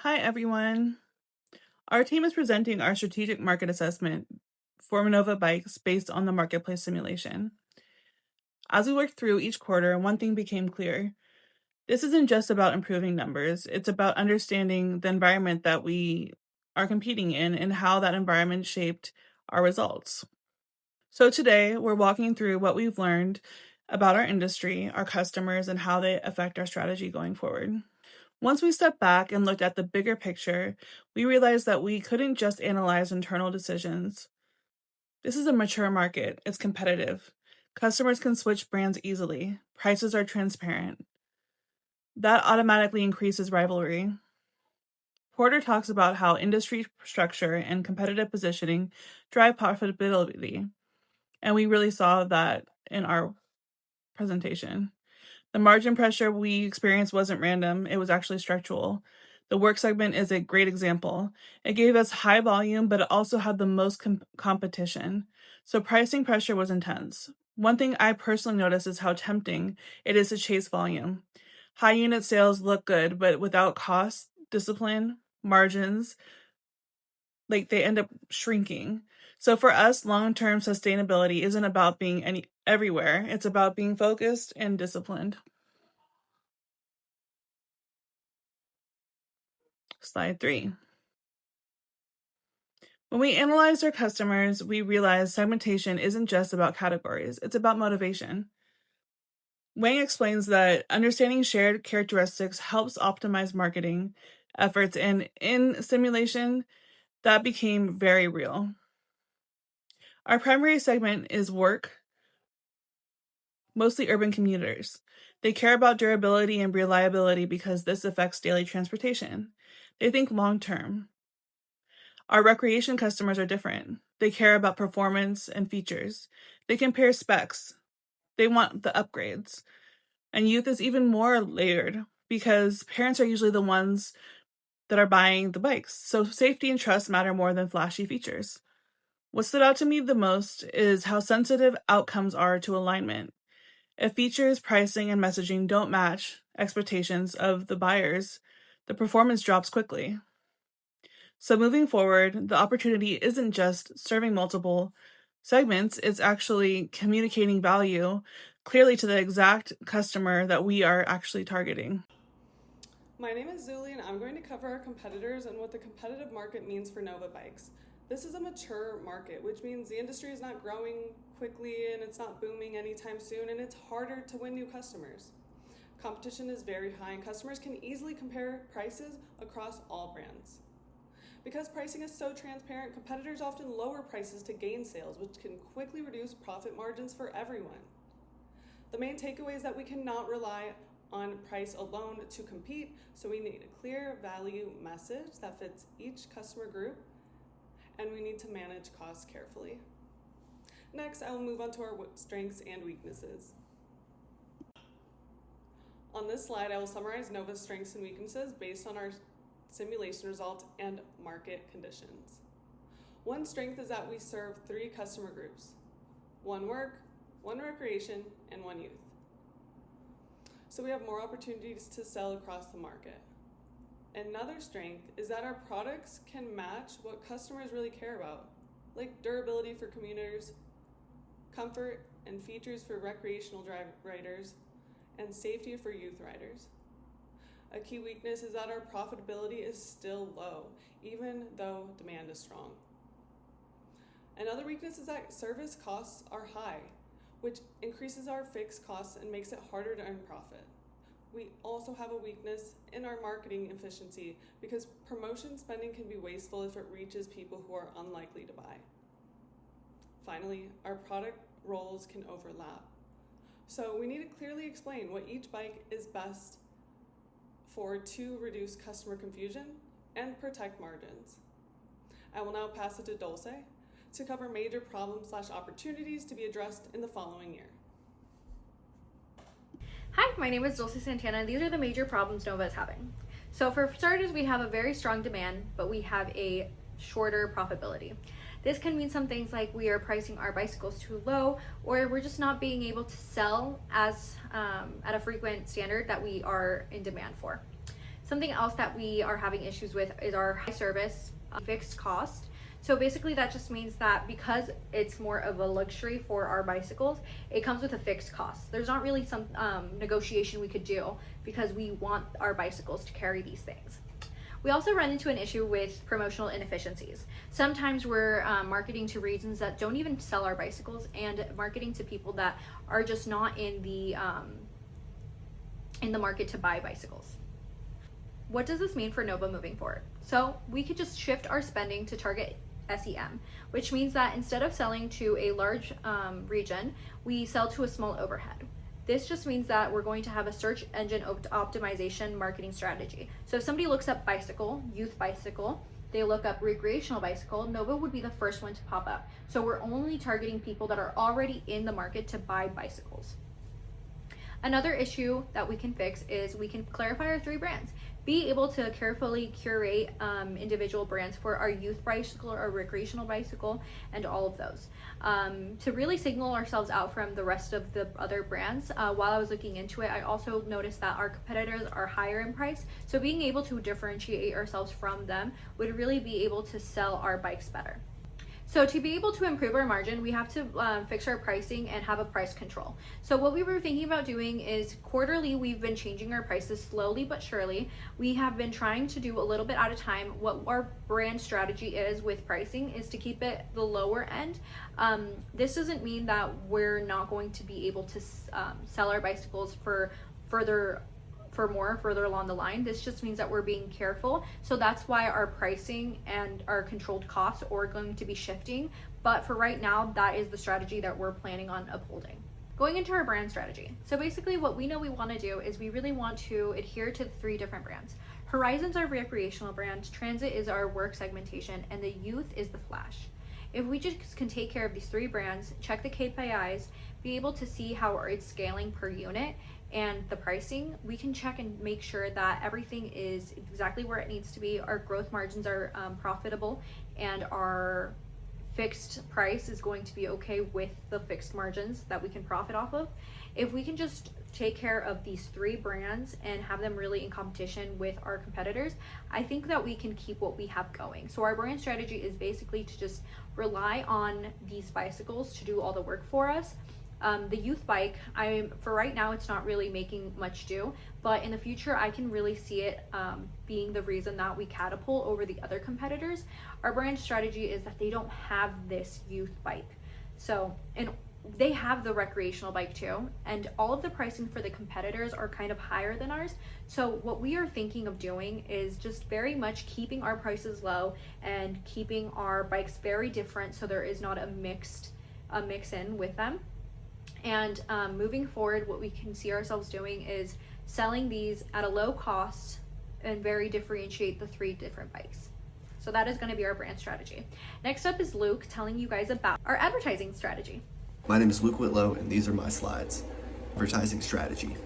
Hi, everyone. Our team is presenting our strategic market assessment for Minova Bikes based on the marketplace simulation. As we worked through each quarter, one thing became clear. This isn't just about improving numbers, it's about understanding the environment that we are competing in and how that environment shaped our results. So today, we're walking through what we've learned about our industry, our customers, and how they affect our strategy going forward. Once we stepped back and looked at the bigger picture, we realized that we couldn't just analyze internal decisions. This is a mature market, it's competitive. Customers can switch brands easily, prices are transparent. That automatically increases rivalry. Porter talks about how industry structure and competitive positioning drive profitability, and we really saw that in our presentation. The margin pressure we experienced wasn't random, it was actually structural. The work segment is a great example. It gave us high volume, but it also had the most competition. So pricing pressure was intense. One thing I personally noticed is how tempting it is to chase volume. High unit sales look good, but without cost, discipline, margins, they end up shrinking. So for us, long-term sustainability isn't about being everywhere. It's about being focused and disciplined. Slide 3. When we analyzed our customers, we realized segmentation isn't just about categories, it's about motivation. Wang explains that understanding shared characteristics helps optimize marketing efforts, and in simulation, that became very real. Our primary segment is work, mostly urban commuters. They care about durability and reliability because this affects daily transportation. They think long term. Our recreation customers are different. They care about performance and features. They compare specs. They want the upgrades. And youth is even more layered because parents are usually the ones that are buying the bikes. So safety and trust matter more than flashy features. What stood out to me the most is how sensitive outcomes are to alignment. If features, pricing, and messaging don't match expectations of the buyers, the performance drops quickly. So moving forward, the opportunity isn't just serving multiple segments, it's actually communicating value clearly to the exact customer that we are actually targeting. My name is Zuli, and I'm going to cover our competitors and what the competitive market means for Nova Bikes. This is a mature market, which means the industry is not growing quickly and it's not booming anytime soon, and it's harder to win new customers. Competition is very high, and customers can easily compare prices across all brands. Because pricing is so transparent, competitors often lower prices to gain sales, which can quickly reduce profit margins for everyone. The main takeaway is that we cannot rely on price alone to compete, so we need a clear value message that fits each customer group, and we need to manage costs carefully. Next, I will move on to our strengths and weaknesses. On this slide, I will summarize Nova's strengths and weaknesses based on our simulation results and market conditions. One strength is that we serve 3 customer groups: one work, one recreation, and one youth. So we have more opportunities to sell across the market. Another strength is that our products can match what customers really care about, like durability for commuters, comfort and features for recreational riders, and safety for youth riders. A key weakness is that our profitability is still low, even though demand is strong. Another weakness is that service costs are high, which increases our fixed costs and makes it harder to earn profit. We also have a weakness in our marketing efficiency because promotion spending can be wasteful if it reaches people who are unlikely to buy. Finally, our product roles can overlap. So we need to clearly explain what each bike is best for to reduce customer confusion and protect margins. I will now pass it to Dulce to cover major problems/opportunities to be addressed in the following year. Hi, my name is Dulce Santana, and these are the major problems Nova is having. So for starters, we have a very strong demand, but we have a shorter profitability. This can mean some things like we are pricing our bicycles too low, or we're just not being able to sell as at a frequent standard that we are in demand for. Something else that we are having issues with is our high service fixed cost. So basically that just means that because it's more of a luxury for our bicycles, it comes with a fixed cost. There's not really some negotiation we could do because we want our bicycles to carry these things. We also run into an issue with promotional inefficiencies. Sometimes we're marketing to regions that don't even sell our bicycles and marketing to people that are just not in the market to buy bicycles. What does this mean for Nova moving forward? So we could just shift our spending to target SEM, which means that instead of selling to a large region, we sell to a small overhead. This just means that we're going to have a search engine optimization marketing strategy. So if somebody looks up bicycle, youth bicycle, they look up recreational bicycle, Nova would be the first one to pop up. So we're only targeting people that are already in the market to buy bicycles. Another issue that we can fix is we can clarify our 3 brands. Be able to carefully curate individual brands for our youth bicycle, our recreational bicycle, and all of those. To really signal ourselves out from the rest of the other brands. While I was looking into it, I also noticed that our competitors are higher in price. So being able to differentiate ourselves from them would really be able to sell our bikes better. So to be able to improve our margin, we have to fix our pricing and have a price control. So what we were thinking about doing is quarterly, we've been changing our prices slowly but surely. We have been trying to do a little bit at a time. What our brand strategy is with pricing is to keep it the lower end. This doesn't mean that we're not going to be able to sell our bicycles for more further along the line. This just means that we're being careful. So that's why our pricing and our controlled costs are going to be shifting. But for right now, that is the strategy that we're planning on upholding. Going into our brand strategy. So basically what we know we want to do is we really want to adhere to the 3 different brands. Horizon's our recreational brand, Transit is our work segmentation, and the youth is the Flash. If we just can take care of these 3 brands, check the KPIs, be able to see how it's scaling per unit, and the pricing, we can check and make sure that everything is exactly where it needs to be. Our growth margins are profitable, and our fixed price is going to be okay with the fixed margins that we can profit off of. If we can just take care of these 3 brands and have them really in competition with our competitors, I think that we can keep what we have going. So our brand strategy is basically to just rely on these bicycles to do all the work for us. The youth bike, for right now, it's not really making much do, but in the future, I can really see it being the reason that we catapult over the other competitors. Our brand strategy is that they don't have this youth bike. So, and they have the recreational bike too, and all of the pricing for the competitors are kind of higher than ours. So what we are thinking of doing is just very much keeping our prices low and keeping our bikes very different so there is not a mix in with them. And moving forward, what we can see ourselves doing is selling these at a low cost and very differentiate the 3 different bikes. So that is going to be our brand strategy. Next up is Luke telling you guys about our advertising strategy. My name is Luke Whitlow, and these are my slides. Advertising strategy.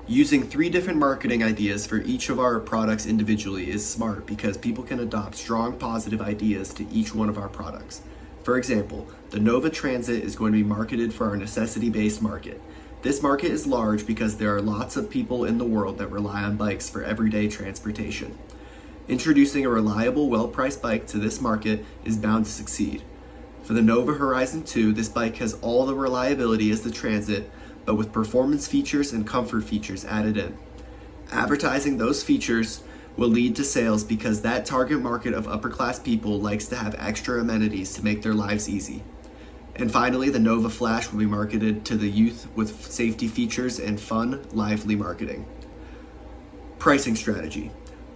Using 3 different marketing ideas for each of our products individually is smart because people can adopt strong positive ideas to each one of our products. For example, the Nova Transit is going to be marketed for our necessity-based market. This market is large because there are lots of people in the world that rely on bikes for everyday transportation. Introducing a reliable, well-priced bike to this market is bound to succeed. For the Nova Horizon 2, this bike has all the reliability as the Transit, but with performance features and comfort features added in. Advertising those features will lead to sales because that target market of upper-class people likes to have extra amenities to make their lives easy. And finally, the Nova Flash will be marketed to the youth with safety features and fun, lively marketing. Pricing strategy.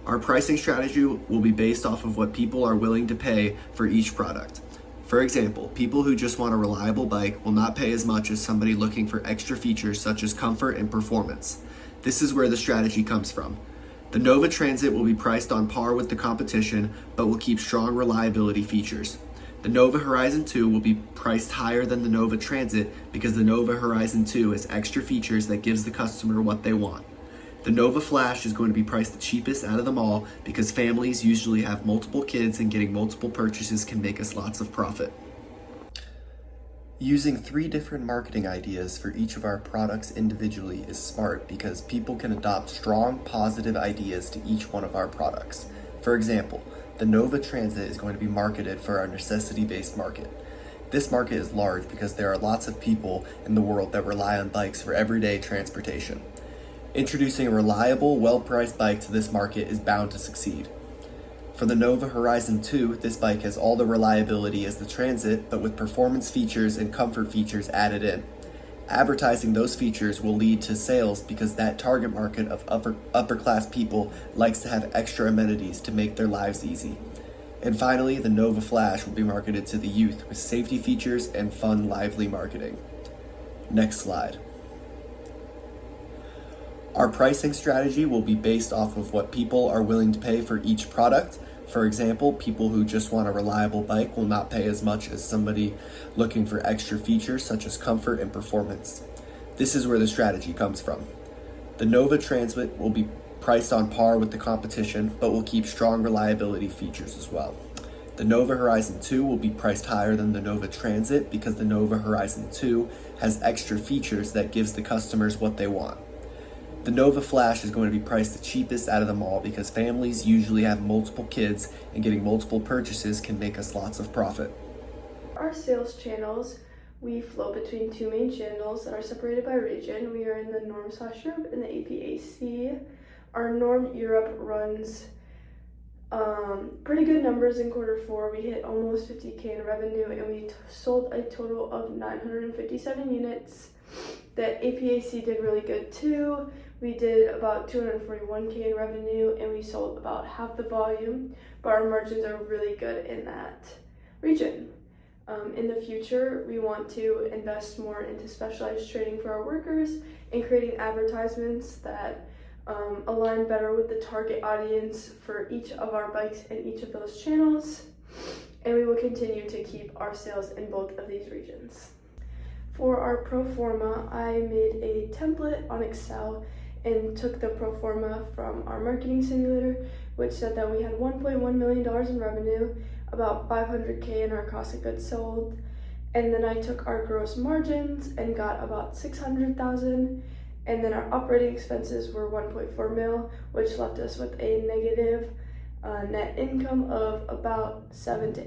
Our pricing strategy will be based off of what people are willing to pay for each product. For example, people who just want a reliable bike will not pay as much as somebody looking for extra features such as comfort and performance. This is where the strategy comes from. The Nova Transit will be priced on par with the competition, but will keep strong reliability features. The Nova Horizon 2 will be priced higher than the Nova Transit because the Nova Horizon 2 has extra features that gives the customer what they want. The Nova Flash is going to be priced the cheapest out of them all because families usually have multiple kids and getting multiple purchases can make us lots of profit. Using 3 different marketing ideas for each of our products individually is smart because people can adopt strong, positive ideas to each one of our products. For example, the Nova Transit is going to be marketed for our necessity-based market. This market is large because there are lots of people in the world that rely on bikes for everyday transportation. Introducing a reliable, well-priced bike to this market is bound to succeed. For the Nova Horizon 2, this bike has all the reliability as the Transit, but with performance features and comfort features added in. Advertising those features will lead to sales because that target market of upper class people likes to have extra amenities to make their lives easy. And finally, the Nova Flash will be marketed to the youth with safety features and fun, lively marketing. Next slide. Our pricing strategy will be based off of what people are willing to pay for each product. For example, people who just want a reliable bike will not pay as much as somebody looking for extra features such as comfort and performance. This is where the strategy comes from. The Nova Transit will be priced on par with the competition, but will keep strong reliability features as well. The Nova Horizon 2 will be priced higher than the Nova Transit because the Nova Horizon 2 has extra features that gives the customers what they want. The Nova Flash is going to be priced the cheapest out of them all because families usually have multiple kids and getting multiple purchases can make us lots of profit. Our sales channels, we flow between 2 main channels that are separated by region. We are in the Norm/Europe and the APAC. Our Norm Europe runs pretty good numbers in Q4. We hit almost 50K in revenue and we sold a total of 957 units. The APAC did really good too. We did about 241K in revenue and we sold about half the volume, but our margins are really good in that region. In the future, we want to invest more into specialized training for our workers and creating advertisements that align better with the target audience for each of our bikes in each of those channels. And we will continue to keep our sales in both of these regions. For our pro forma, I made a template on Excel and took the pro forma from our marketing simulator, which said that we had $1.1 million in revenue, about 500K in our cost of goods sold, and then I took our gross margins and got about 600,000, and then our operating expenses were 1.4 mil, which left us with a negative net income of about $700,000 to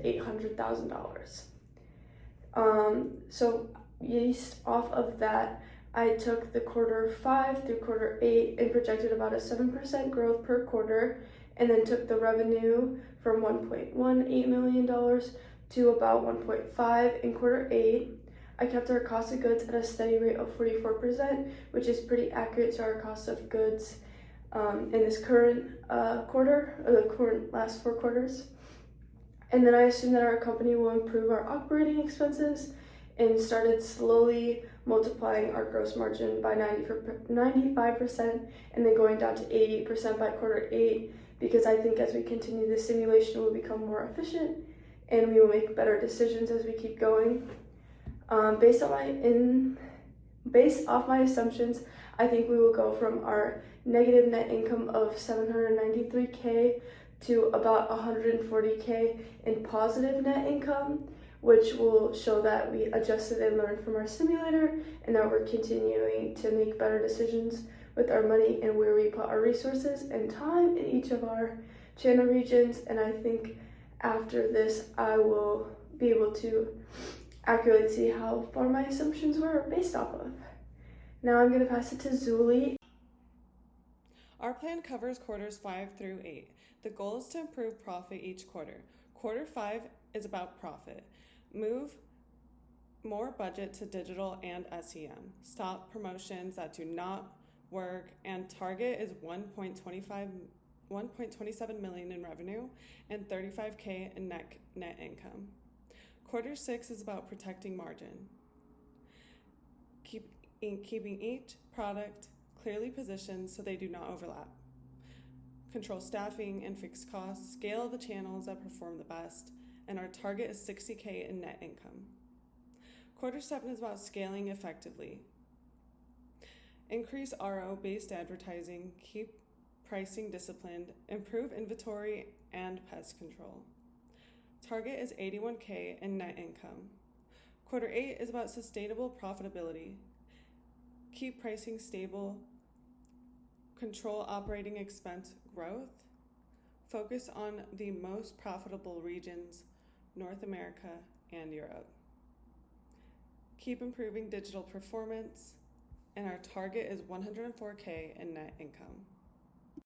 $800,000. So based off of that, I took the Q5 through Q8 and projected about a 7% growth per quarter, and then took the revenue from $1.18 million to about 1.5 in Q8. I kept our cost of goods at a steady rate of 44%, which is pretty accurate to our cost of goods in this current quarter, or the current last 4 quarters. And then I assume that our company will improve our operating expenses and started slowly multiplying our gross margin by 95% and then going down to 80% by Q8, because I think as we continue this simulation, we'll become more efficient and we will make better decisions as we keep going. Based off my assumptions, I think we will go from our negative net income of 793K to about 140K in positive net income, which will show that we adjusted and learned from our simulator and that we're continuing to make better decisions with our money and where we put our resources and time in each of our channel regions. And I think after this, I will be able to accurately see how far my assumptions were based off of. Now I'm going to pass it to Zuli. Our plan covers quarters 5 through 8. The goal is to improve profit each quarter. Q5 is about profit. Move more budget to digital and SEM. Stop promotions that do not work, and target is 1.27 million in revenue and 35K in net income. Q6 is about protecting margin. Keeping each product clearly positioned so they do not overlap. Control staffing and fixed costs, scale the channels that perform the best, and our target is 60K in net income. Q7 is about scaling effectively. Increase RO-based advertising, keep pricing disciplined, improve inventory and pest control. Target is 81K in net income. Quarter 8 is about sustainable profitability. Keep pricing stable, control operating expense growth, focus on the most profitable regions, North America and Europe. Keep improving digital performance, and our target is $104K in net income.